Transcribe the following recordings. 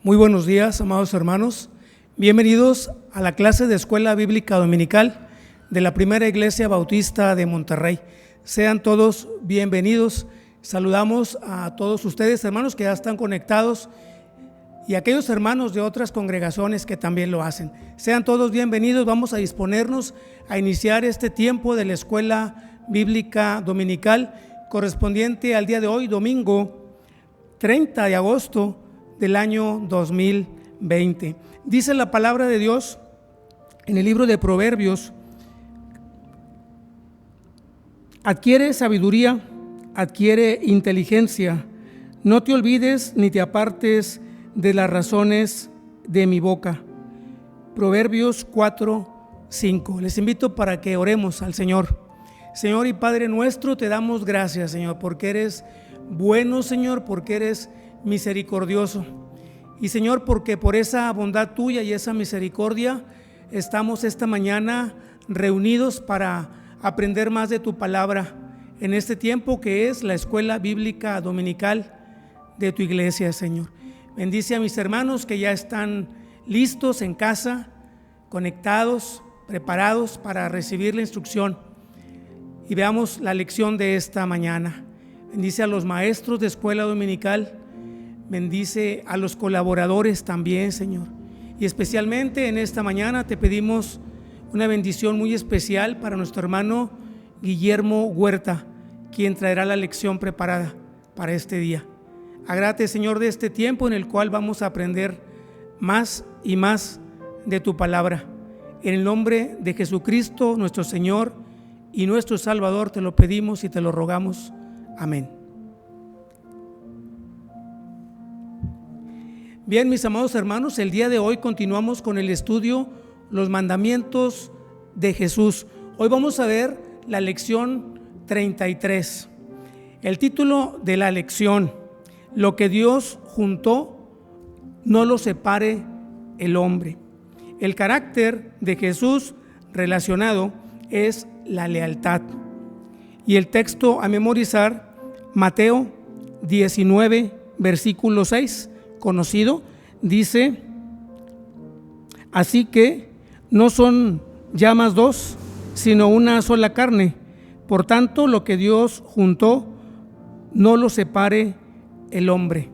Muy buenos días, amados hermanos. Bienvenidos a la clase de Escuela Bíblica Dominical de la Primera Iglesia Bautista de Monterrey. Sean todos bienvenidos. Saludamos a todos ustedes, hermanos, que ya están conectados, y a aquellos hermanos de otras congregaciones que también lo hacen. Sean todos bienvenidos. Vamos a disponernos a iniciar este tiempo de la Escuela Bíblica Dominical correspondiente al día de hoy, domingo 30 de agosto del año 2020. Dice la palabra de Dios en el libro de Proverbios: adquiere sabiduría, adquiere inteligencia, no te olvides ni te apartes de las razones de mi boca. Proverbios 4:5. Les invito para que oremos al Señor. Señor y Padre nuestro, te damos gracias, Señor, porque eres bueno, Señor, porque eres misericordioso. Y Señor, porque por esa bondad tuya y esa misericordia estamos esta mañana reunidos para aprender más de tu palabra en este tiempo que es la Escuela Bíblica Dominical de tu iglesia, Señor. Bendice a mis hermanos que ya están listos en casa, conectados, preparados para recibir la instrucción, y veamos la lección de esta mañana. Bendice a los maestros de escuela dominical, bendice a los colaboradores también, Señor. Y especialmente en esta mañana te pedimos una bendición muy especial para nuestro hermano Guillermo Huerta, quien traerá la lección preparada para este día. Agrádate, Señor, de este tiempo en el cual vamos a aprender más y más de tu palabra. En el nombre de Jesucristo, nuestro Señor y nuestro Salvador, te lo pedimos y te lo rogamos. Amén. Bien, mis amados hermanos, el día de hoy continuamos con el estudio Los mandamientos de Jesús. Hoy vamos a ver la lección 33. El título de la lección: lo que Dios juntó, no lo separe el hombre. El carácter de Jesús relacionado es la lealtad. Y el texto a memorizar, Mateo 19, versículo 6, conocido, dice: así que no son ya más dos, sino una sola carne. Por tanto, lo que Dios juntó, no lo separe el hombre.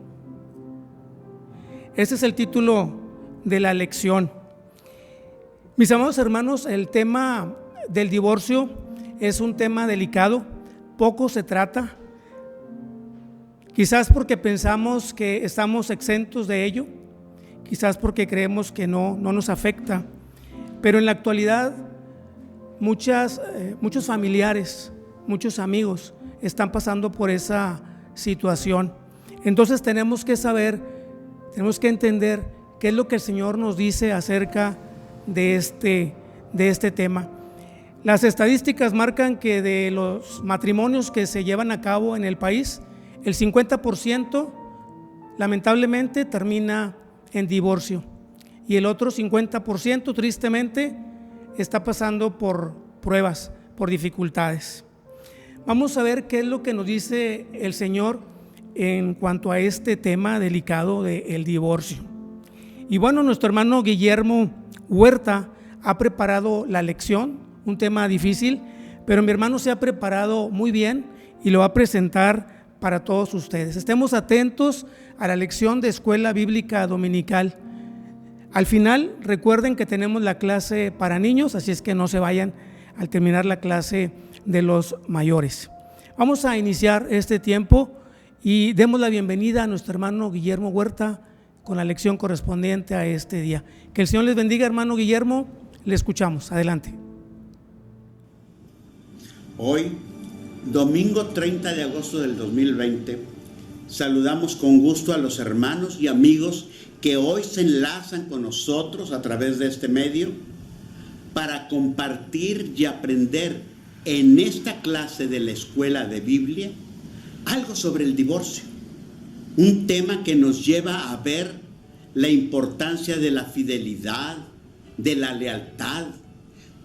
Ese es el título de la lección. Mis amados hermanos, el tema del divorcio es un tema delicado, poco se trata, quizás porque pensamos que estamos exentos de ello, quizás porque creemos que no nos afecta, pero en la actualidad muchos familiares, muchos amigos están pasando por esa situación. Entonces tenemos que saber, tenemos que entender qué es lo que el Señor nos dice acerca de este tema. Las estadísticas marcan que de los matrimonios que se llevan a cabo en el país, el 50% lamentablemente termina en divorcio, y el otro 50% tristemente está pasando por pruebas, por dificultades. Vamos a ver qué es lo que nos dice el Señor en cuanto a este tema delicado del divorcio. Y bueno, nuestro hermano Guillermo Huerta ha preparado la lección, un tema difícil, pero mi hermano se ha preparado muy bien y lo va a presentar para todos ustedes. Estemos atentos a la lección de Escuela Bíblica Dominical. Al final, recuerden que tenemos la clase para niños, así es que no se vayan al terminar la clase de los mayores. Vamos a iniciar este tiempo y demos la bienvenida a nuestro hermano Guillermo Huerta con la lección correspondiente a este día. Que el Señor les bendiga, hermano Guillermo. Le escuchamos. Adelante. Hoy, domingo 30 de agosto del 2020, saludamos con gusto a los hermanos y amigos que hoy se enlazan con nosotros a través de este medio para compartir y aprender en esta clase de la Escuela de Biblia algo sobre el divorcio, un tema que nos lleva a ver la importancia de la fidelidad, de la lealtad,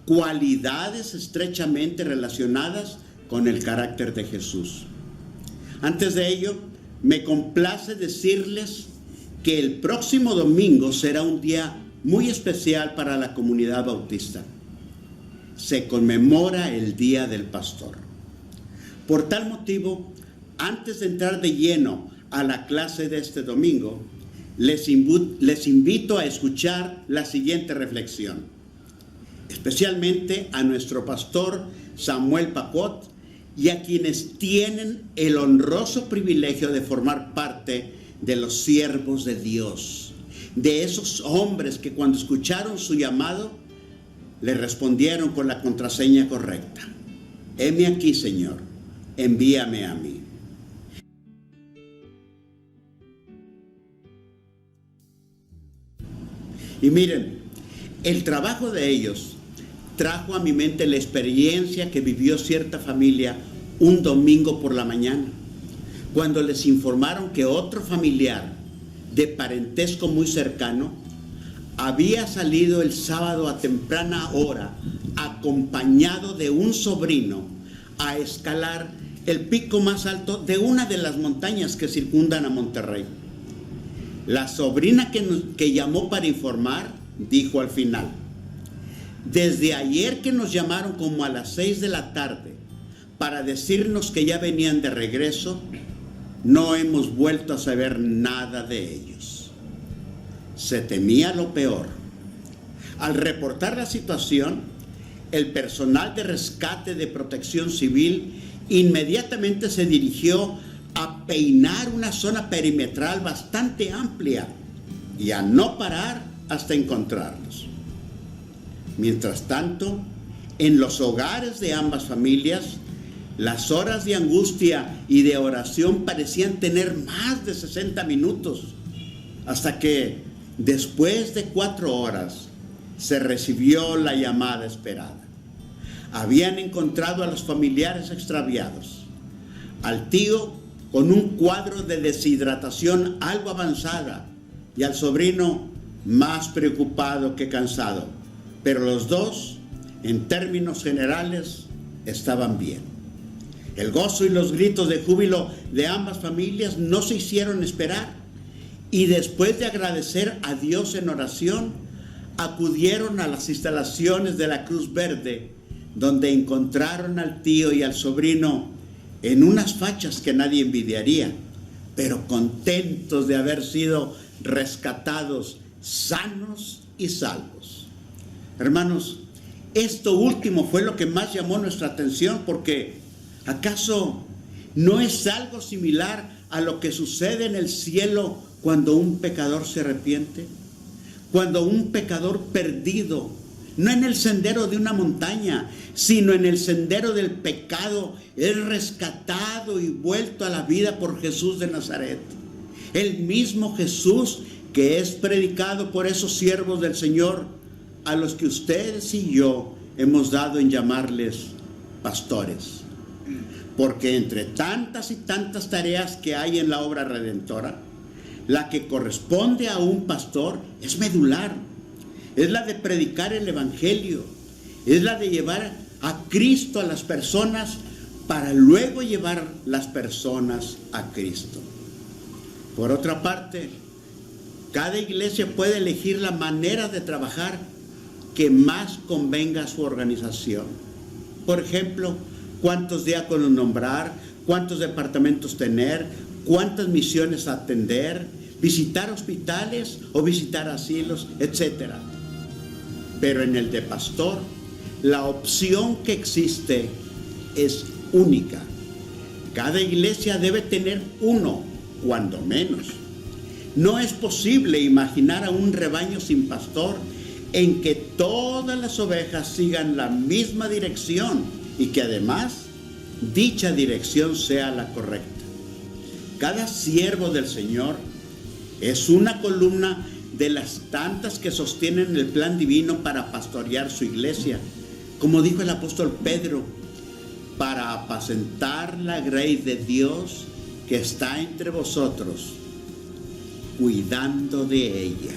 cualidades estrechamente relacionadas con el carácter de Jesús. Antes de ello, me complace decirles que el próximo domingo será un día muy especial para la comunidad bautista. Se conmemora el Día del Pastor. Por tal motivo, antes de entrar de lleno a la clase de este domingo, les invito a escuchar la siguiente reflexión, especialmente a nuestro pastor Samuel Pacot y a quienes tienen el honroso privilegio de formar parte de los siervos de Dios, de esos hombres que cuando escucharon su llamado, le respondieron con la contraseña correcta: heme aquí, Señor, envíame a mí. Y miren, el trabajo de ellos trajo a mi mente la experiencia que vivió cierta familia un domingo por la mañana, cuando les informaron que otro familiar de parentesco muy cercano había salido el sábado a temprana hora, acompañado de un sobrino, a escalar el pico más alto de una de las montañas que circundan a Monterrey. La sobrina que llamó para informar dijo al final: desde ayer que nos llamaron como a las 6 de la tarde para decirnos que ya venían de regreso, no hemos vuelto a saber nada de ellos. Se temía lo peor. Al reportar la situación, el personal de rescate de Protección Civil inmediatamente se dirigió a peinar una zona perimetral bastante amplia y a no parar hasta encontrarlos. Mientras tanto, en los hogares de ambas familias, las horas de angustia y de oración parecían tener más de 60 minutos, hasta que, después de 4 horas, se recibió la llamada esperada. Habían encontrado a los familiares extraviados, al tío con un cuadro de deshidratación algo avanzada y al sobrino más preocupado que cansado, pero los dos, en términos generales, estaban bien. El gozo y los gritos de júbilo de ambas familias no se hicieron esperar, y después de agradecer a Dios en oración, acudieron a las instalaciones de la Cruz Verde, donde encontraron al tío y al sobrino en unas fachas que nadie envidiaría, pero contentos de haber sido rescatados sanos y salvos. Hermanos, esto último fue lo que más llamó nuestra atención, porque ¿acaso no es algo similar a lo que sucede en el cielo cuando un pecador se arrepiente? Cuando un pecador perdido, no en el sendero de una montaña, sino en el sendero del pecado, es rescatado y vuelto a la vida por Jesús de Nazaret. El mismo Jesús que es predicado por esos siervos del Señor, a los que ustedes y yo hemos dado en llamarles pastores. Porque entre tantas y tantas tareas que hay en la obra redentora, la que corresponde a un pastor es medular. Es la de predicar el Evangelio, es la de llevar a Cristo a las personas para luego llevar las personas a Cristo. Por otra parte, cada iglesia puede elegir la manera de trabajar que más convenga a su organización. Por ejemplo, cuántos diáconos nombrar, cuántos departamentos tener, cuántas misiones atender, visitar hospitales o visitar asilos, etc. Pero en el de pastor, la opción que existe es única. Cada iglesia debe tener uno, cuando menos. No es posible imaginar a un rebaño sin pastor en que todas las ovejas sigan la misma dirección y que además dicha dirección sea la correcta. Cada siervo del Señor es una columna de las tantas que sostienen el plan divino para pastorear su iglesia. Como dijo el apóstol Pedro, para apacentar la grey de Dios que está entre vosotros, cuidando de ella.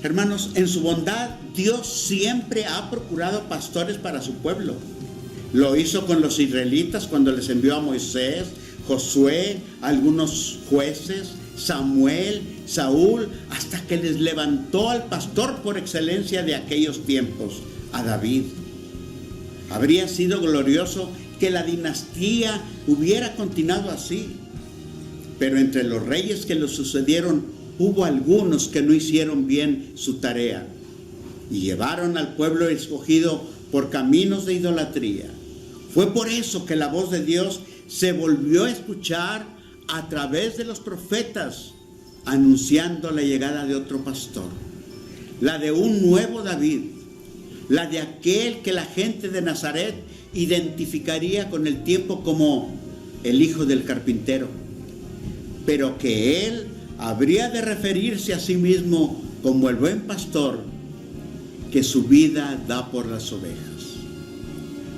Hermanos, en su bondad, Dios siempre ha procurado pastores para su pueblo. Lo hizo con los israelitas cuando les envió a Moisés, Josué, algunos jueces, Samuel, Saúl, hasta que les levantó al pastor por excelencia de aquellos tiempos, a David. Habría sido glorioso que la dinastía hubiera continuado así, pero entre los reyes que lo sucedieron hubo algunos que no hicieron bien su tarea y llevaron al pueblo escogido por caminos de idolatría. Fue por eso que la voz de Dios se volvió a escuchar a través de los profetas, anunciando la llegada de otro pastor, la de un nuevo David, la de aquel que la gente de Nazaret identificaría con el tiempo como el hijo del carpintero, pero que él habría de referirse a sí mismo como el buen pastor que su vida da por las ovejas.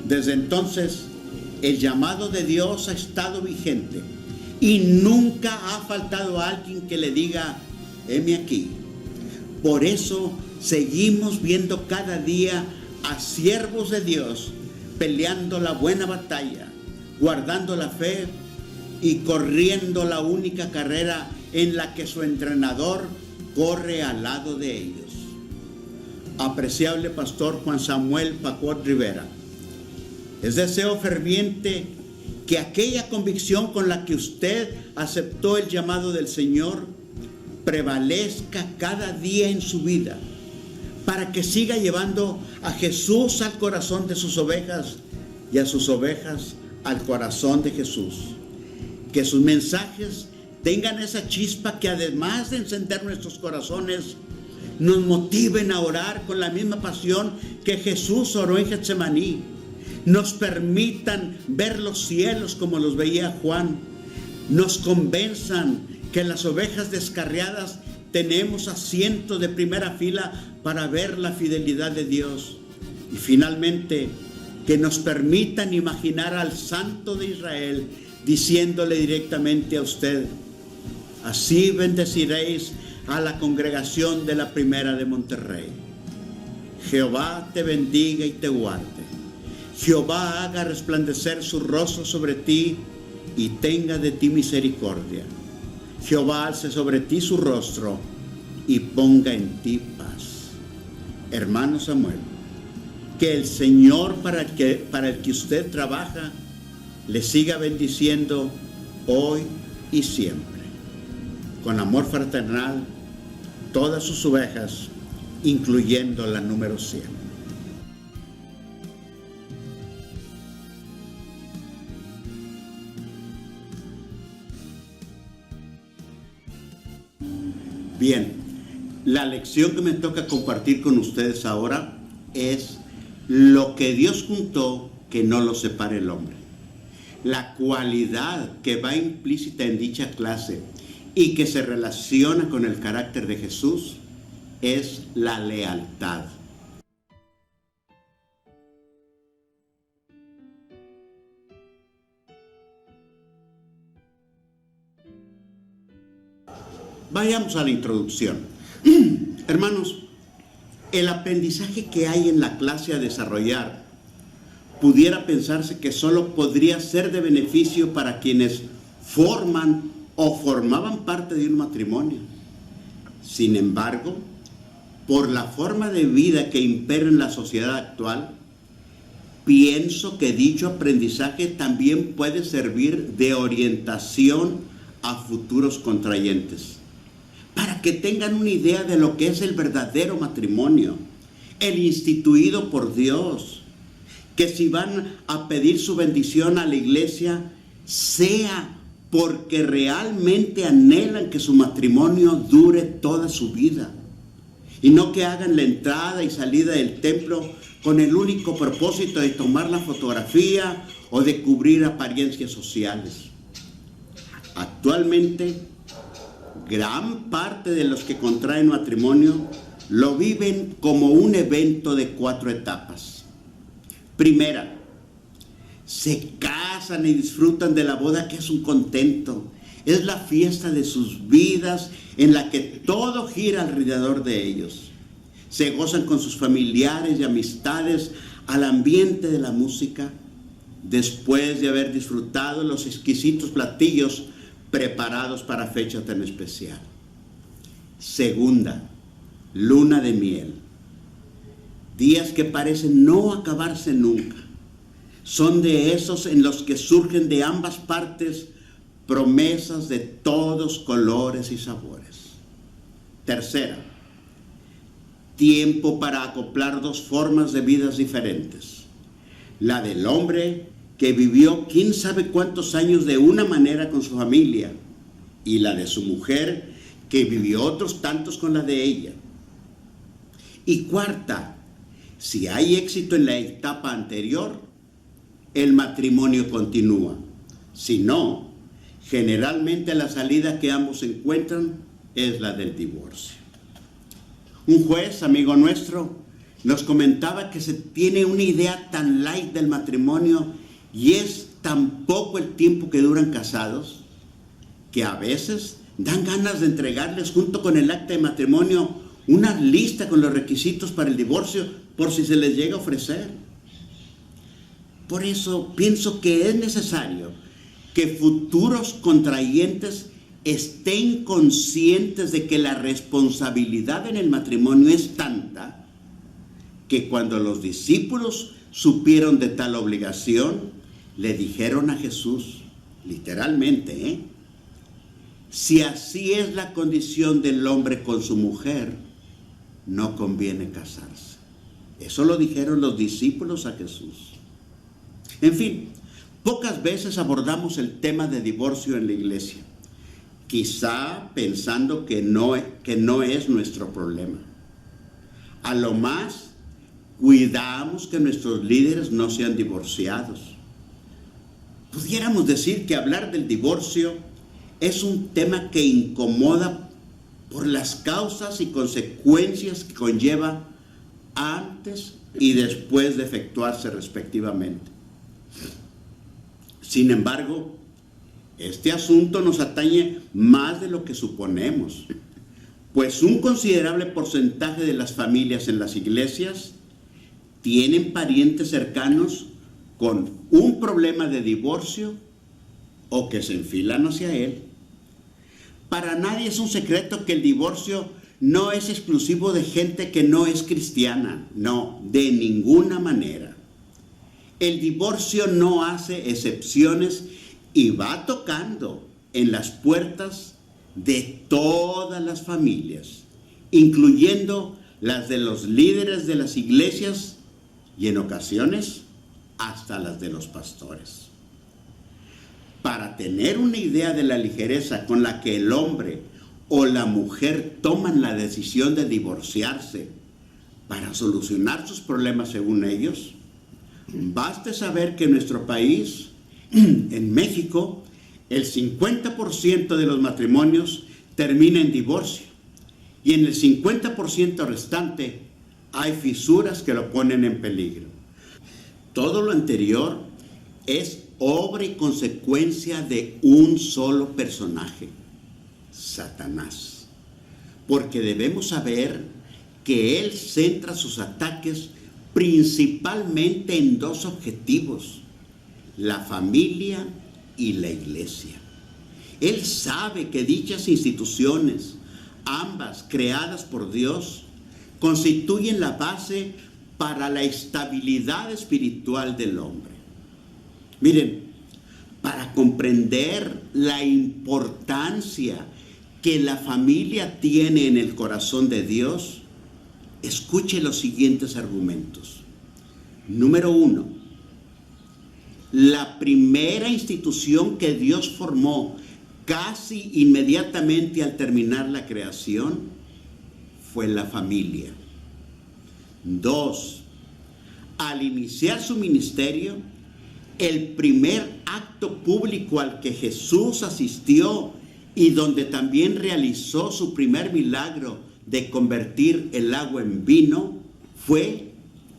Desde entonces, el llamado de Dios ha estado vigente y nunca ha faltado alguien que le diga: heme aquí. Por eso seguimos viendo cada día a siervos de Dios peleando la buena batalla, guardando la fe y corriendo la única carrera en la que su entrenador corre al lado de ellos. Apreciable pastor Juan Samuel Pacot Rivera, es deseo ferviente que aquella convicción con la que usted aceptó el llamado del Señor prevalezca cada día en su vida, para que siga llevando a Jesús al corazón de sus ovejas y a sus ovejas al corazón de Jesús. Que sus mensajes tengan esa chispa que, además de encender nuestros corazones, nos motiven a orar con la misma pasión que Jesús oró en Getsemaní. Nos permitan ver los cielos como los veía Juan. Nos convenzan que las ovejas descarriadas tenemos asiento de primera fila para ver la fidelidad de Dios. Y finalmente, que nos permitan imaginar al Santo de Israel diciéndole directamente a usted: así bendeciréis a la congregación de la Primera de Monterrey. Jehová te bendiga y te guarde. Jehová haga resplandecer su rostro sobre ti y tenga de ti misericordia. Jehová alce sobre ti su rostro y ponga en ti paz. Hermano Samuel, que el Señor para el que usted trabaja le siga bendiciendo hoy y siempre. Con amor fraternal, todas sus ovejas, incluyendo la número 100. Bien, la lección que me toca compartir con ustedes ahora es: lo que Dios juntó, que no lo separe el hombre. La cualidad que va implícita en dicha clase y que se relaciona con el carácter de Jesús es la lealtad. Vayamos a la introducción. Hermanos, el aprendizaje que hay en la clase a desarrollar pudiera pensarse que solo podría ser de beneficio para quienes forman o formaban parte de un matrimonio. Sin embargo, por la forma de vida que impera en la sociedad actual, pienso que dicho aprendizaje también puede servir de orientación a futuros contrayentes, para que tengan una idea de lo que es el verdadero matrimonio, el instituido por Dios, que si van a pedir su bendición a la iglesia, sea porque realmente anhelan que su matrimonio dure toda su vida, y no que hagan la entrada y salida del templo con el único propósito de tomar la fotografía o de cubrir apariencias sociales. Actualmente, gran parte de los que contraen matrimonio lo viven como un evento de 4 etapas. Primera, se casan y disfrutan de la boda, que es un contento. Es la fiesta de sus vidas en la que todo gira alrededor de ellos. Se gozan con sus familiares y amistades al ambiente de la música. Después de haber disfrutado los exquisitos platillos preparados para fecha tan especial. Segunda, luna de miel. Días que parecen no acabarse nunca. Son de esos en los que surgen de ambas partes promesas de todos colores y sabores. Tercera, tiempo para acoplar dos formas de vidas diferentes. La del hombre que vivió quién sabe cuántos años de una manera con su familia, y la de su mujer que vivió otros tantos con la de ella. Y cuarta, si hay éxito en la etapa anterior, el matrimonio continúa. Si no, generalmente la salida que ambos encuentran es la del divorcio. Un juez, amigo nuestro, nos comentaba que se tiene una idea tan light del matrimonio y es tan poco el tiempo que duran casados, que a veces dan ganas de entregarles junto con el acta de matrimonio una lista con los requisitos para el divorcio por si se les llega a ofrecer. Por eso pienso que es necesario que futuros contrayentes estén conscientes de que la responsabilidad en el matrimonio es tanta que cuando los discípulos supieron de tal obligación, le dijeron a Jesús, literalmente, si así es la condición del hombre con su mujer, no conviene casarse. Eso lo dijeron los discípulos a Jesús. En fin, pocas veces abordamos el tema de divorcio en la iglesia, quizá pensando que no es nuestro problema. A lo más, cuidamos que nuestros líderes no sean divorciados. Pudiéramos decir que hablar del divorcio es un tema que incomoda por las causas y consecuencias que conlleva antes y después de efectuarse respectivamente. Sin embargo, este asunto nos atañe más de lo que suponemos, pues un considerable porcentaje de las familias en las iglesias tienen parientes cercanos con un problema de divorcio o que se enfilan hacia él. Para nadie es un secreto que el divorcio no es exclusivo de gente que no es cristiana, no, de ninguna manera. El divorcio no hace excepciones y va tocando en las puertas de todas las familias, incluyendo las de los líderes de las iglesias y en ocasiones hasta las de los pastores. Para tener una idea de la ligereza con la que el hombre o la mujer toman la decisión de divorciarse para solucionar sus problemas según ellos, baste saber que en nuestro país, en México, el 50% de los matrimonios termina en divorcio y en el 50% restante hay fisuras que lo ponen en peligro. Todo lo anterior es obra y consecuencia de un solo personaje, Satanás, porque debemos saber que él centra sus ataques principalmente en dos objetivos: la familia y la iglesia. Él sabe que dichas instituciones, ambas creadas por Dios, constituyen la base para la estabilidad espiritual del hombre. Miren, para comprender la importancia que la familia tiene en el corazón de Dios, escuche los siguientes argumentos. Número 1, la primera institución que Dios formó casi inmediatamente al terminar la creación fue la familia. 2, al iniciar su ministerio, el primer acto público al que Jesús asistió y donde también realizó su primer milagro de convertir el agua en vino fue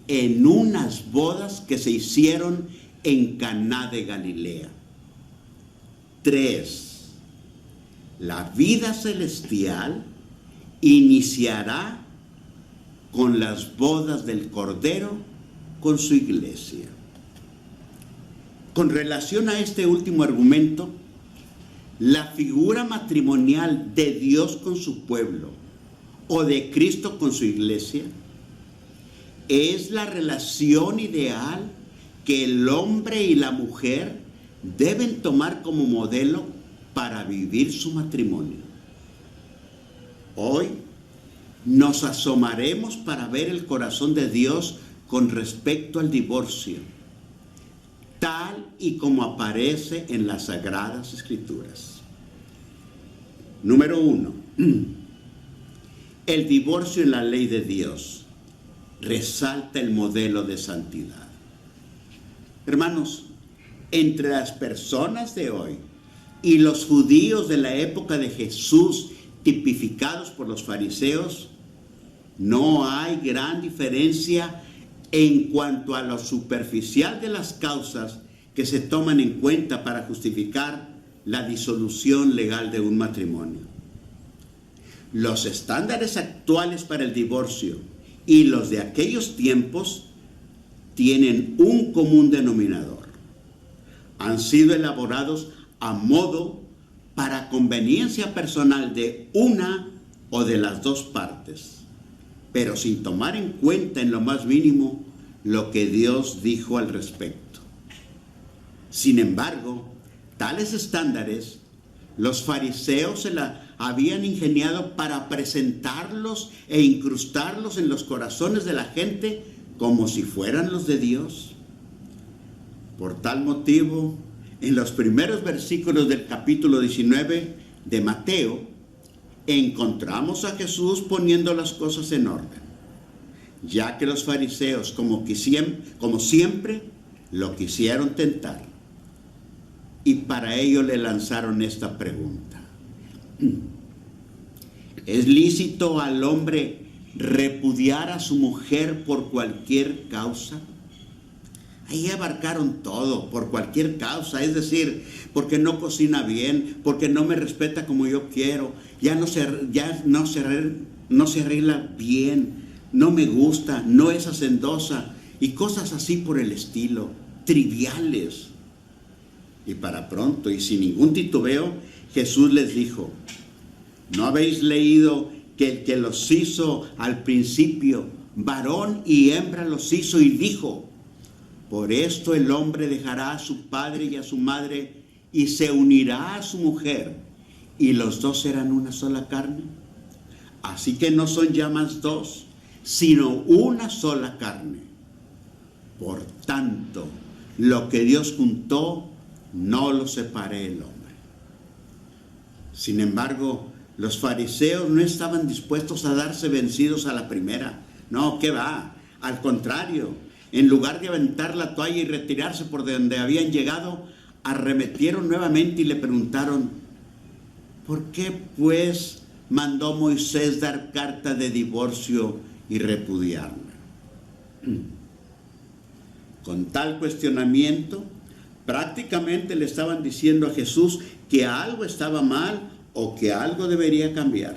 en unas bodas que se hicieron en Caná de Galilea. 3, la vida celestial iniciará con las bodas del Cordero con su iglesia. Con relación a este último argumento, la figura matrimonial de Dios con su pueblo o de Cristo con su iglesia es la relación ideal que el hombre y la mujer deben tomar como modelo para vivir su matrimonio. Hoy nos asomaremos para ver el corazón de Dios con respecto al divorcio, tal y como aparece en las Sagradas Escrituras. Número 1. El divorcio en la ley de Dios resalta el modelo de santidad. Hermanos, entre las personas de hoy y los judíos de la época de Jesús, tipificados por los fariseos, no hay gran diferencia en cuanto a lo superficial de las causas que se toman en cuenta para justificar la disolución legal de un matrimonio. Los estándares actuales para el divorcio y los de aquellos tiempos tienen un común denominador. Han sido elaborados a modo para conveniencia personal de una o de las dos partes, pero sin tomar en cuenta en lo más mínimo lo que Dios dijo al respecto. Sin embargo, tales estándares los fariseos se la habían ingeniado para presentarlos e incrustarlos en los corazones de la gente como si fueran los de Dios. Por tal motivo, en los primeros versículos del capítulo 19 de Mateo, encontramos a Jesús poniendo las cosas en orden, ya que los fariseos, como siempre, lo quisieron tentar. Y para ello le lanzaron esta pregunta: ¿es lícito al hombre repudiar a su mujer por cualquier causa? Ahí abarcaron todo, por cualquier causa, es decir, porque no cocina bien, porque no me respeta como yo quiero, ya no se arregla bien, no me gusta, no es hacendosa, y cosas así por el estilo, triviales. Y para pronto, y sin ningún titubeo, Jesús les dijo: ¿no habéis leído que el que los hizo al principio, varón y hembra los hizo, y dijo: por esto el hombre dejará a su padre y a su madre y se unirá a su mujer, y los dos serán una sola carne? Así que no son ya más dos, sino una sola carne. Por tanto, lo que Dios juntó, no lo separe el hombre. Sin embargo, los fariseos no estaban dispuestos a darse vencidos a la primera. No, ¿qué va? Al contrario, en lugar de aventar la toalla y retirarse por donde habían llegado, arremetieron nuevamente y le preguntaron: ¿por qué pues mandó Moisés dar carta de divorcio y repudiarla? Con tal cuestionamiento, prácticamente le estaban diciendo a Jesús que algo estaba mal o que algo debería cambiar.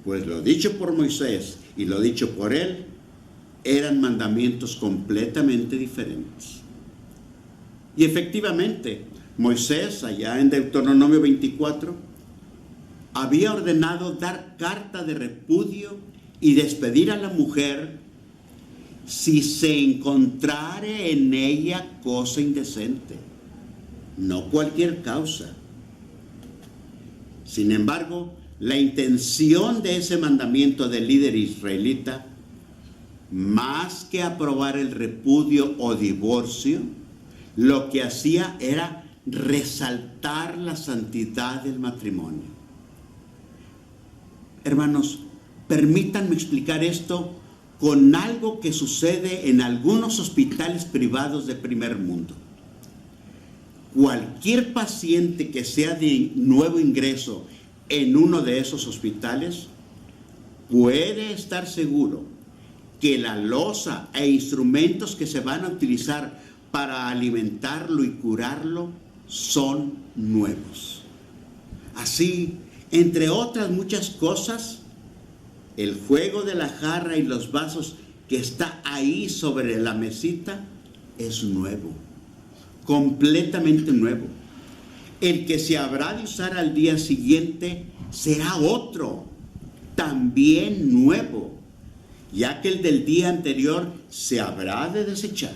Pues lo dicho por Moisés y lo dicho por él eran mandamientos completamente diferentes. Y efectivamente, Moisés, allá en Deuteronomio 24, había ordenado dar carta de repudio y despedir a la mujer si se encontrare en ella cosa indecente, no cualquier causa. Sin embargo, la intención de ese mandamiento del líder israelita, más que aprobar el repudio o divorcio, lo que hacía era resaltar la santidad del matrimonio. Hermanos, permítanme explicar esto con algo que sucede en algunos hospitales privados de primer mundo. Cualquier paciente que sea de nuevo ingreso en uno de esos hospitales puede estar seguro que la loza e instrumentos que se van a utilizar para alimentarlo y curarlo son nuevos. Así, entre otras muchas cosas, el juego de la jarra y los vasos que está ahí sobre la mesita es nuevo, completamente nuevo. El que se habrá de usar al día siguiente será otro, también nuevo, ya que el del día anterior se habrá de desechar.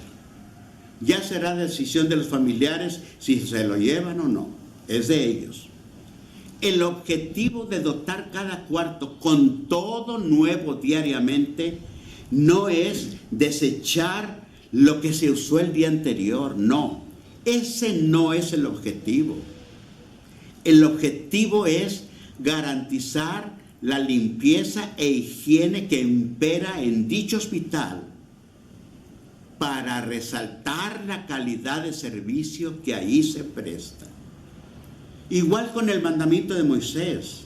Ya será decisión de los familiares si se lo llevan o no, es de ellos. El objetivo de dotar cada cuarto con todo nuevo diariamente no es desechar lo que se usó el día anterior, no. Ese no es el objetivo. El objetivo es garantizar la limpieza e higiene que impera en dicho hospital para resaltar la calidad de servicio que ahí se presta. Igual con el mandamiento de Moisés.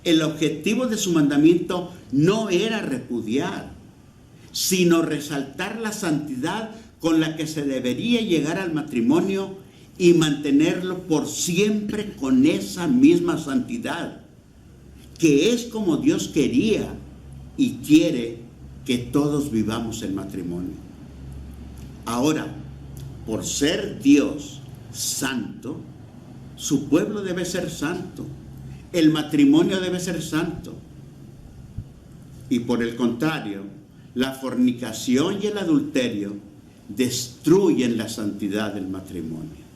El objetivo de su mandamiento no era repudiar, sino resaltar la santidad con la que se debería llegar al matrimonio y mantenerlo por siempre con esa misma santidad, que es como Dios quería y quiere que todos vivamos el matrimonio. Ahora, por ser Dios santo, su pueblo debe ser santo, el matrimonio debe ser santo. Y por el contrario, la fornicación y el adulterio destruyen la santidad del matrimonio.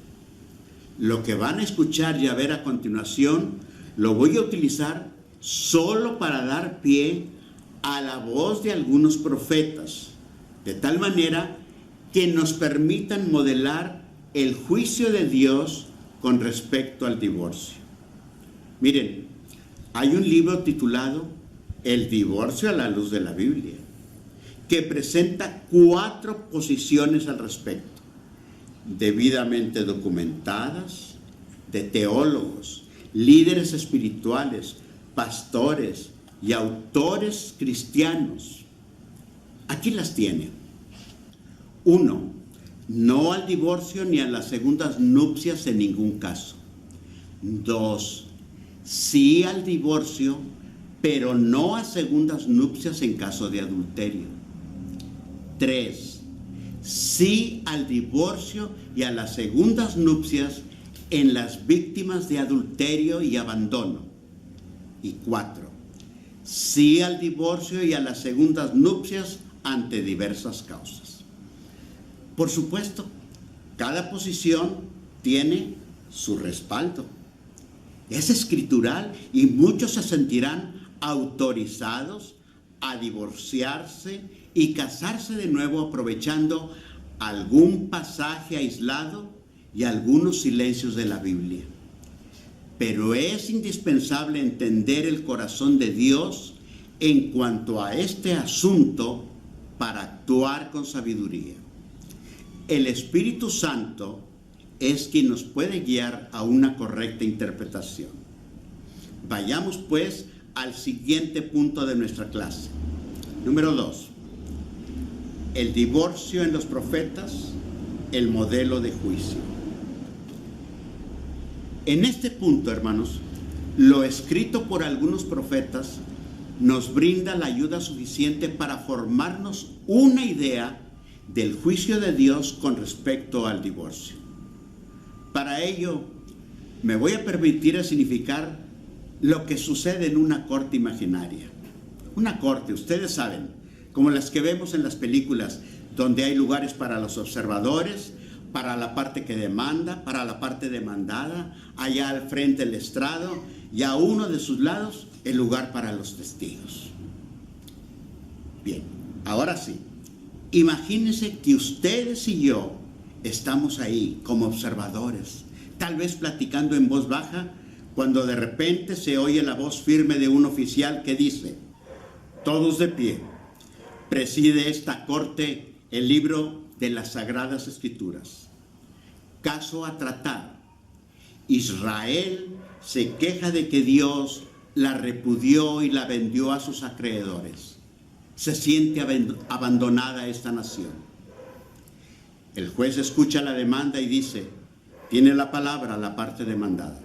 Lo que van a escuchar y a ver a continuación, lo voy a utilizar solo para dar pie a la voz de algunos profetas, de tal manera que nos permitan modelar el juicio de Dios con respecto al divorcio. Miren, hay un libro titulado El divorcio a la luz de la Biblia, que presenta 4 posiciones al respecto, debidamente documentadas, de teólogos, líderes espirituales, pastores y autores cristianos. Aquí las tiene. 1. No al divorcio ni a las segundas nupcias en ningún caso. 2. Sí al divorcio, pero no a segundas nupcias en caso de adulterio. 3. Sí al divorcio y a las segundas nupcias en las víctimas de adulterio y abandono. Y 4. Sí al divorcio y a las segundas nupcias ante diversas causas. Por supuesto, cada posición tiene su respaldo. Es escritural y muchos se sentirán autorizados a divorciarse y casarse de nuevo aprovechando algún pasaje aislado y algunos silencios de la Biblia. Pero es indispensable entender el corazón de Dios en cuanto a este asunto para actuar con sabiduría. El Espíritu Santo es quien nos puede guiar a una correcta interpretación. Vayamos pues al siguiente punto de nuestra clase. Número 2. El divorcio en los profetas, el modelo de juicio. En este punto, hermanos, lo escrito por algunos profetas nos brinda la ayuda suficiente para formarnos una idea del juicio de Dios con respecto al divorcio. Para ello, me voy a permitir significar lo que sucede en una corte imaginaria. Una corte, ustedes saben, como las que vemos en las películas, donde hay lugares para los observadores, para la parte que demanda, para la parte demandada, allá al frente el estrado y a uno de sus lados el lugar para los testigos. Bien, ahora sí, imagínense que ustedes y yo estamos ahí como observadores, tal vez platicando en voz baja, cuando de repente se oye la voz firme de un oficial que dice: todos de pie, preside esta corte el libro de las Sagradas Escrituras. Caso a tratar. Israel se queja de que Dios la repudió y la vendió a sus acreedores. Se siente abandonada esta nación. El juez escucha la demanda y dice: tiene la palabra la parte demandada.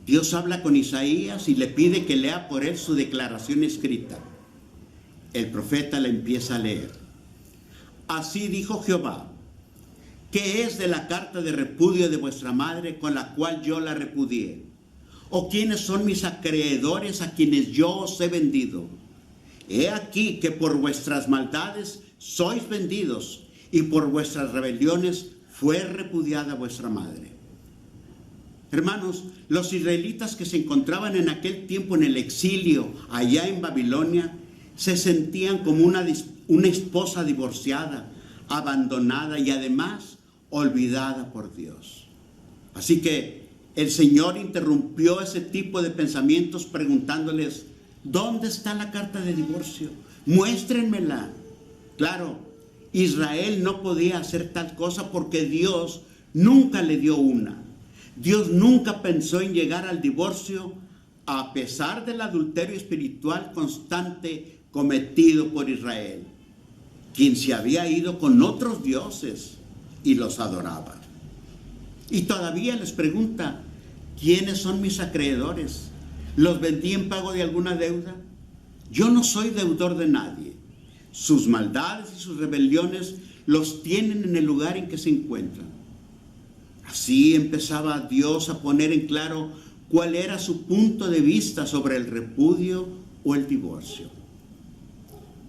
Dios habla con Isaías y le pide que lea por él su declaración escrita. El profeta la empieza a leer. Así dijo Jehová: ¿Qué es de la carta de repudio de vuestra madre con la cual yo la repudié? ¿O quiénes son mis acreedores a quienes yo os he vendido? He aquí que por vuestras maldades sois vendidos, y por vuestras rebeliones fue repudiada vuestra madre. Hermanos, los israelitas que se encontraban en aquel tiempo en el exilio allá en Babilonia se sentían como una esposa divorciada, abandonada y además olvidada por Dios. Así que el Señor interrumpió ese tipo de pensamientos preguntándoles: ¿dónde está la carta de divorcio? Muéstrenmela. Claro, Israel no podía hacer tal cosa porque Dios nunca le dio una. Dios nunca pensó en llegar al divorcio a pesar del adulterio espiritual constante cometido por Israel, quien se había ido con otros dioses y los adoraba. Y todavía les pregunta: ¿quiénes son mis acreedores? ¿Los vendí en pago de alguna deuda? Yo no soy deudor de nadie. Sus maldades y sus rebeliones los tienen en el lugar en que se encuentran. Así empezaba Dios a poner en claro cuál era su punto de vista sobre el repudio o el divorcio.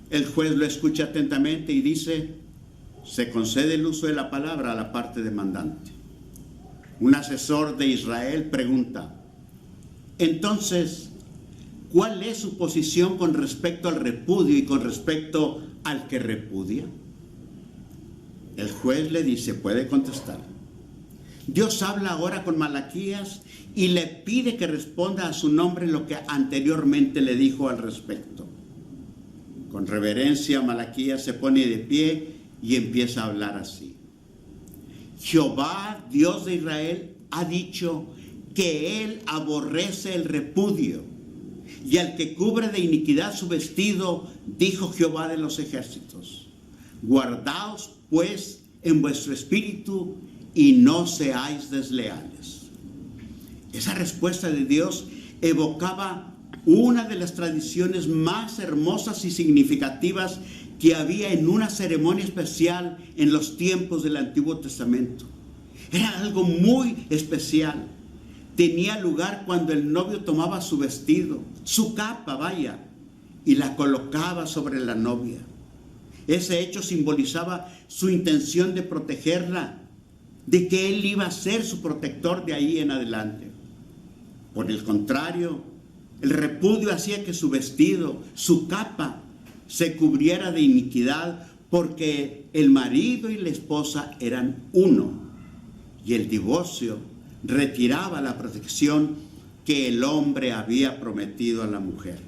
El juez lo escucha atentamente y dice: se concede el uso de la palabra a la parte demandante. Un asesor de Israel pregunta: entonces, ¿cuál es su posición con respecto al repudio y con respecto al que repudia? El juez le dice: puede contestar. Dios habla ahora con Malaquías y le pide que responda a su nombre lo que anteriormente le dijo al respecto. Con reverencia, Malaquías se pone de pie y empieza a hablar así: Jehová, Dios de Israel, ha dicho que él aborrece el repudio, y al que cubre de iniquidad su vestido, dijo Jehová de los ejércitos: guardaos pues en vuestro espíritu y no seáis desleales. Esa respuesta de Dios evocaba una de las tradiciones más hermosas y significativas que había en una ceremonia especial en los tiempos del Antiguo Testamento. Era algo muy especial. Tenía lugar cuando el novio tomaba su vestido, su capa, y la colocaba sobre la novia. Ese hecho simbolizaba su intención de protegerla, de que él iba a ser su protector de ahí en adelante. Por el contrario, el repudio hacía que su vestido, su capa, se cubriera de iniquidad, porque el marido y la esposa eran uno, y el divorcio retiraba la protección que el hombre había prometido a la mujer.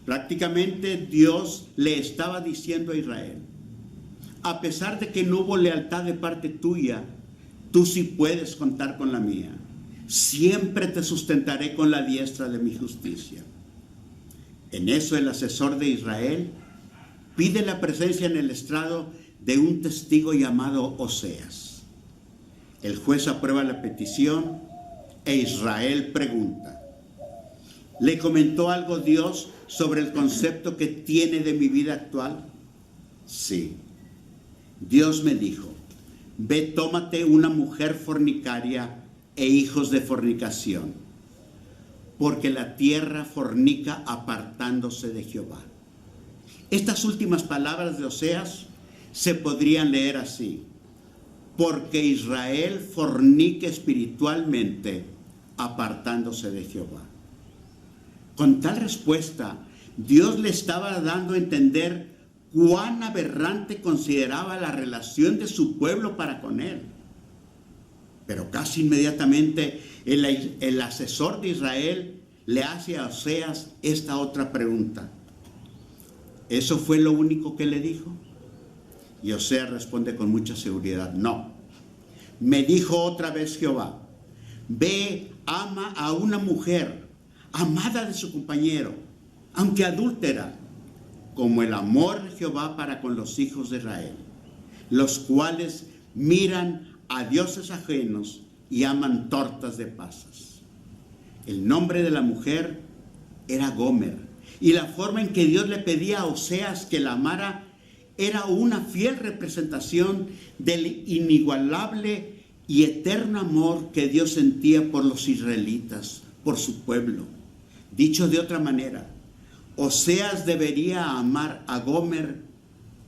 Prácticamente Dios le estaba diciendo a Israel: a pesar de que no hubo lealtad de parte tuya, tú sí puedes contar con la mía. Siempre te sustentaré con la diestra de mi justicia. En eso el asesor de Israel pide la presencia en el estrado de un testigo llamado Oseas. El juez aprueba la petición e Israel pregunta: ¿le comentó algo Dios sobre el concepto que tiene de mi vida actual? Sí. Dios me dijo: ve, tómate una mujer fornicaria e hijos de fornicación, porque la tierra fornica apartándose de Jehová. Estas últimas palabras de Oseas se podrían leer así: porque Israel fornica espiritualmente apartándose de Jehová. Con tal respuesta, Dios le estaba dando a entender cuán aberrante consideraba la relación de su pueblo para con él. Pero casi inmediatamente el asesor de Israel le hace a Oseas esta otra pregunta: ¿eso fue lo único que le dijo? Y Oseas responde con mucha seguridad: no. Me dijo otra vez Jehová: ve, ama a una mujer amada de su compañero, aunque adúltera, como el amor de Jehová para con los hijos de Israel, los cuales miran a dioses ajenos y aman tortas de pasas. El nombre de la mujer era Gomer, y la forma en que Dios le pedía a Oseas que la amara era una fiel representación del inigualable y eterno amor que Dios sentía por los israelitas, por su pueblo. Dicho de otra manera, Oseas debería amar a Gomer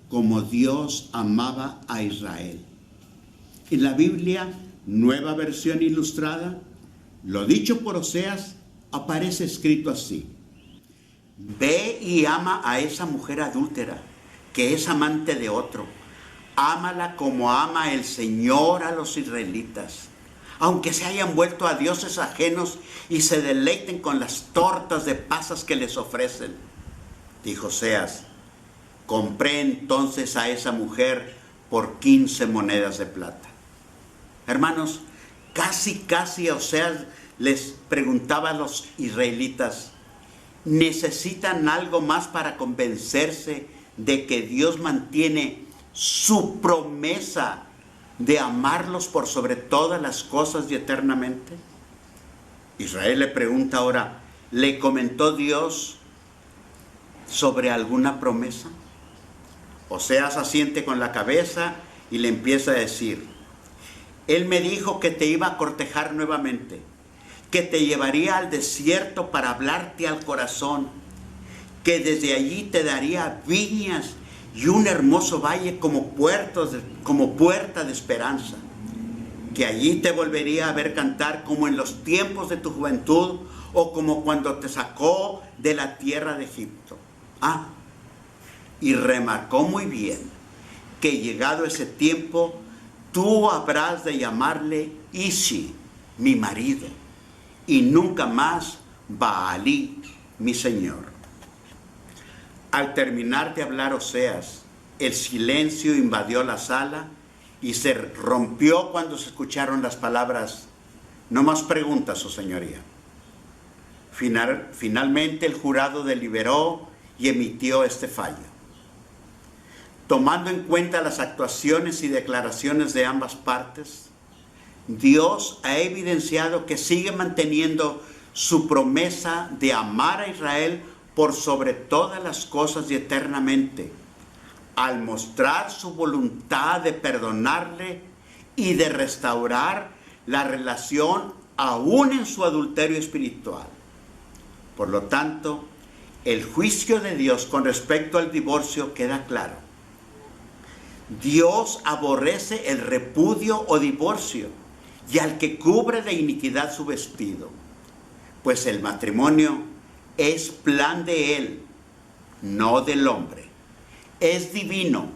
como Dios amaba a Israel. En la Biblia, Nueva Versión Ilustrada, lo dicho por Oseas aparece escrito así: ve y ama a esa mujer adúltera, que es amante de otro. Ámala como ama el Señor a los israelitas, aunque se hayan vuelto a dioses ajenos y se deleiten con las tortas de pasas que les ofrecen. Dijo Oseas: compré entonces a esa mujer por 15 monedas de plata. Hermanos, casi Oseas les preguntaba a los israelitas: ¿necesitan algo más para convencerse de que Dios mantiene su promesa de amarlos por sobre todas las cosas y eternamente? Israel le pregunta ahora: ¿le comentó Dios sobre alguna promesa? Oseas asiente con la cabeza y le empieza a decir: Él me dijo que te iba a cortejar nuevamente, que te llevaría al desierto para hablarte al corazón, que desde allí te daría viñas y un hermoso valle como puerta de esperanza, que allí te volvería a ver cantar como en los tiempos de tu juventud o como cuando te sacó de la tierra de Egipto. Y remarcó muy bien que llegado ese tiempo tú habrás de llamarle Ishi, mi marido, y nunca más Baalí, mi señor. Al terminar de hablar Oseas, el silencio invadió la sala y se rompió cuando se escucharon las palabras: no más preguntas, su señoría. Finalmente el jurado deliberó y emitió este fallo. Tomando en cuenta las actuaciones y declaraciones de ambas partes, Dios ha evidenciado que sigue manteniendo su promesa de amar a Israel por sobre todas las cosas y eternamente, al mostrar su voluntad de perdonarle y de restaurar la relación aún en su adulterio espiritual. Por lo tanto, el juicio de Dios con respecto al divorcio queda claro. Dios aborrece el repudio o divorcio y al que cubre de iniquidad su vestido, pues el matrimonio es plan de Él, no del hombre. Es divino,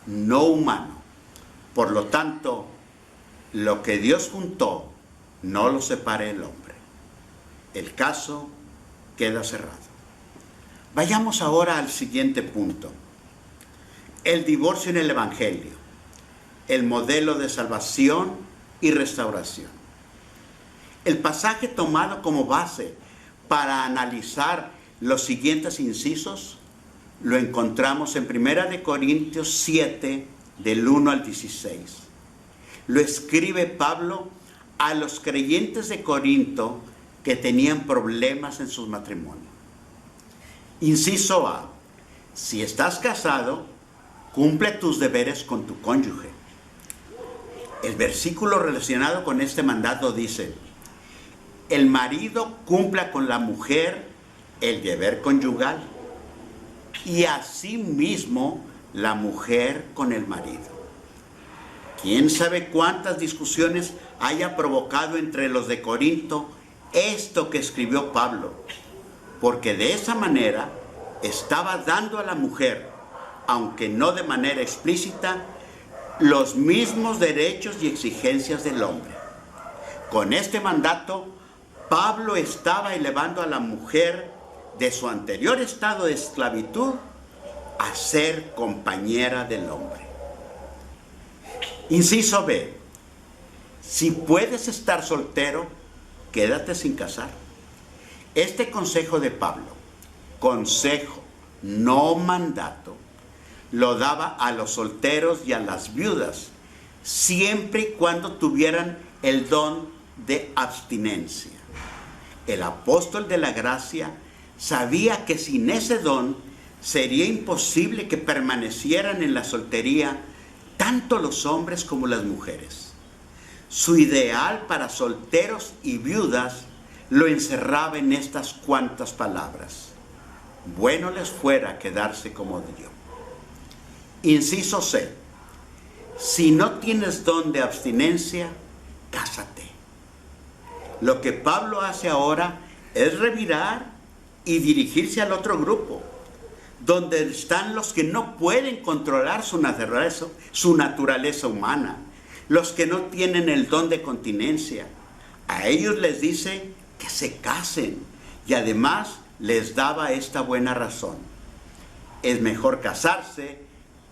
no humano. Por lo tanto, lo que Dios juntó, no lo separe el hombre. El caso queda cerrado. Vayamos ahora al siguiente punto. El divorcio en el Evangelio, el modelo de salvación y restauración. El pasaje tomado como base para analizar los siguientes incisos lo encontramos en 1 Corintios 7, del 1 al 16. Lo escribe Pablo a los creyentes de Corinto que tenían problemas en sus matrimonios. Inciso A: si estás casado, cumple tus deberes con tu cónyuge. El versículo relacionado con este mandato dice: el marido cumpla con la mujer el deber conyugal, y asimismo la mujer con el marido. ¿Quién sabe cuántas discusiones haya provocado entre los de Corinto esto que escribió Pablo? Porque de esa manera estaba dando a la mujer, aunque no de manera explícita, los mismos derechos y exigencias del hombre. Con este mandato, Pablo estaba elevando a la mujer de su anterior estado de esclavitud a ser compañera del hombre. Inciso B: si puedes estar soltero, quédate sin casar. Este consejo de Pablo, consejo, no mandato, lo daba a los solteros y a las viudas, siempre y cuando tuvieran el don de abstinencia. El apóstol de la gracia sabía que sin ese don sería imposible que permanecieran en la soltería tanto los hombres como las mujeres. Su ideal para solteros y viudas lo encerraba en estas cuantas palabras: bueno les fuera quedarse como yo. Inciso C: si no tienes don de abstinencia, cásate. Lo que Pablo hace ahora es revirar y dirigirse al otro grupo, donde están los que no pueden controlar su naturaleza humana, los que no tienen el don de continencia. A ellos les dice que se casen, y además les daba esta buena razón: es mejor casarse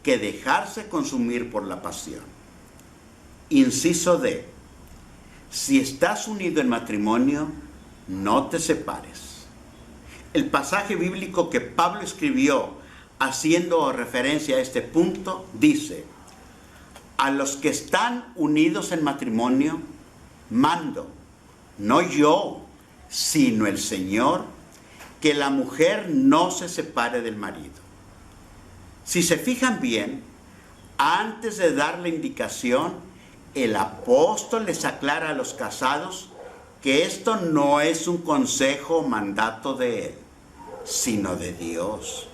que dejarse consumir por la pasión. Inciso D: si estás unido en matrimonio, no te separes. El pasaje bíblico que Pablo escribió haciendo referencia a este punto dice: a los que están unidos en matrimonio, mando, no yo, sino el Señor, que la mujer no se separe del marido. Si se fijan bien, antes de dar la indicación, el apóstol les aclara a los casados que esto no es un consejo o mandato de él, sino de Dios.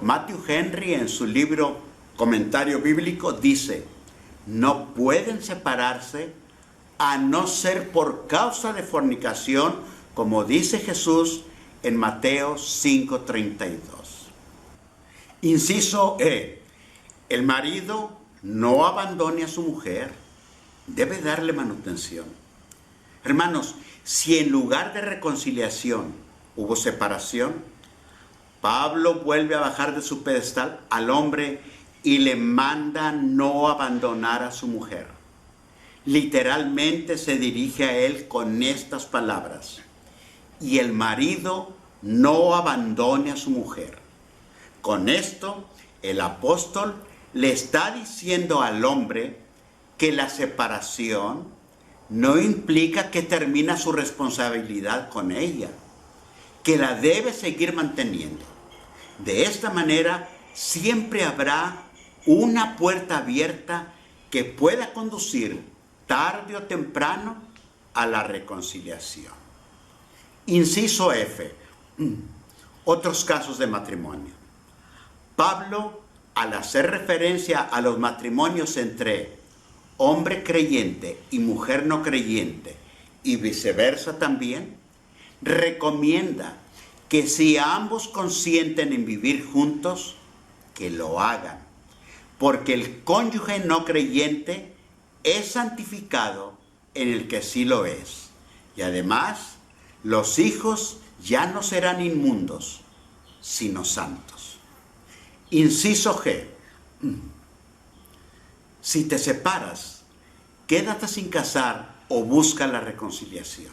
Matthew Henry, en su libro Comentario Bíblico, dice: no pueden separarse a no ser por causa de fornicación, como dice Jesús en Mateo 5:32. Inciso E: el marido no abandone a su mujer, debe darle manutención. Hermanos, si en lugar de reconciliación hubo separación, Pablo vuelve a bajar de su pedestal al hombre y le manda no abandonar a su mujer. Literalmente se dirige a él con estas palabras: y el marido no abandone a su mujer. Con esto, el apóstol le está diciendo al hombre que la separación no implica que termina su responsabilidad con ella, que la debe seguir manteniendo. De esta manera, siempre habrá una puerta abierta que pueda conducir tarde o temprano a la reconciliación. Inciso F: otros casos de matrimonio. Pablo, al hacer referencia a los matrimonios entre hombre creyente y mujer no creyente, y viceversa también, recomienda que si ambos consienten en vivir juntos, que lo hagan, porque el cónyuge no creyente es santificado en el que sí lo es. Y además, los hijos ya no serán inmundos, sino santos. Inciso G: si te separas, quédate sin casar o busca la reconciliación.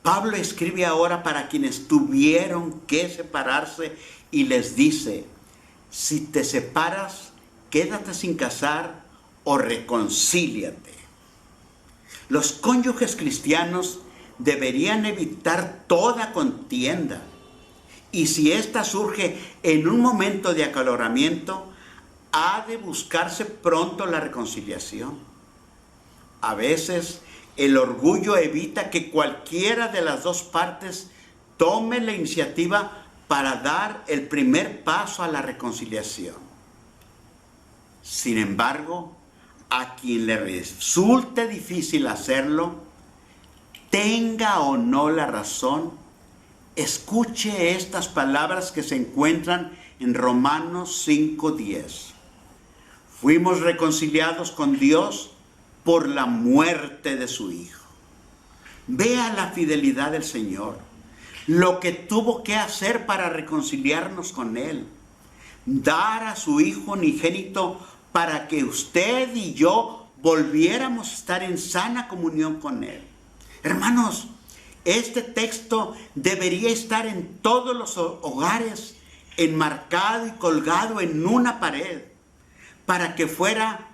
Pablo escribe ahora para quienes tuvieron que separarse y les dice: si te separas, quédate sin casar o reconcíliate. Los cónyuges cristianos deberían evitar toda contienda, y si ésta surge en un momento de acaloramiento, ha de buscarse pronto la reconciliación. A veces el orgullo evita que cualquiera de las dos partes tome la iniciativa para dar el primer paso a la reconciliación. Sin embargo, a quien le resulte difícil hacerlo, tenga o no la razón, escuche estas palabras que se encuentran en Romanos 5:10. Fuimos reconciliados con Dios por la muerte de su Hijo. Vea la fidelidad del Señor, lo que tuvo que hacer para reconciliarnos con Él. Dar a su Hijo unigénito para que usted y yo volviéramos a estar en sana comunión con Él. Hermanos, este texto debería estar en todos los hogares, enmarcado y colgado en una pared, para que fuera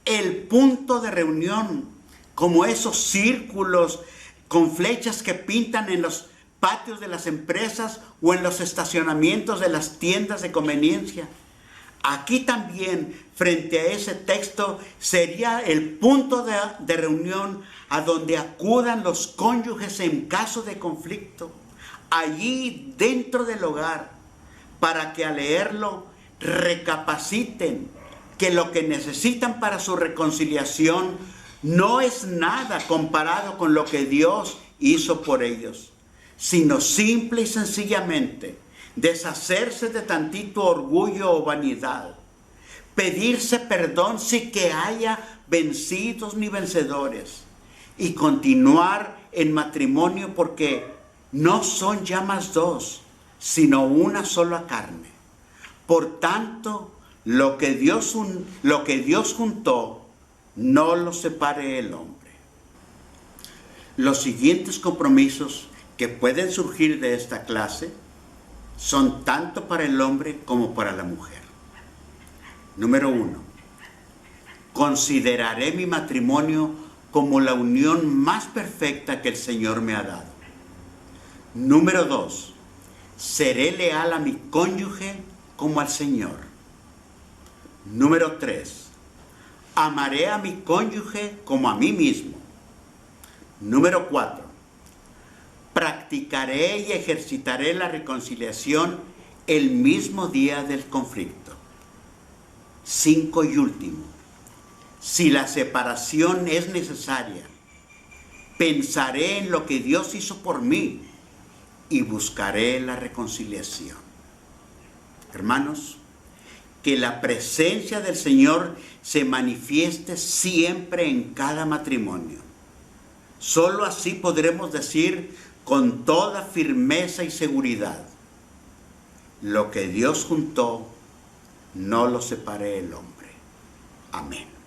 el punto de reunión, como esos círculos con flechas que pintan en los patios de las empresas o en los estacionamientos de las tiendas de conveniencia. Aquí también, frente a ese texto, sería el punto de reunión a donde acudan los cónyuges en caso de conflicto, allí dentro del hogar, para que al leerlo recapaciten que lo que necesitan para su reconciliación no es nada comparado con lo que Dios hizo por ellos, sino simple y sencillamente deshacerse de tantito orgullo o vanidad, pedirse perdón sin que haya vencidos ni vencedores, y continuar en matrimonio, porque no son ya más dos, sino una sola carne. Por tanto, lo que Dios juntó, no lo separe el hombre. Los siguientes compromisos que pueden surgir de esta clase son tanto para el hombre como para la mujer. Número 1. Consideraré mi matrimonio como la unión más perfecta que el Señor me ha dado. Número 2. Seré leal a mi cónyuge como al Señor. Número 3. Amaré a mi cónyuge como a mí mismo. Número 4. Practicaré y ejercitaré la reconciliación el mismo día del conflicto. 5 y último. Si la separación es necesaria, pensaré en lo que Dios hizo por mí y buscaré la reconciliación. Hermanos, que la presencia del Señor se manifieste siempre en cada matrimonio. Solo así podremos decir con toda firmeza y seguridad: lo que Dios juntó, no lo separe el hombre. Amén.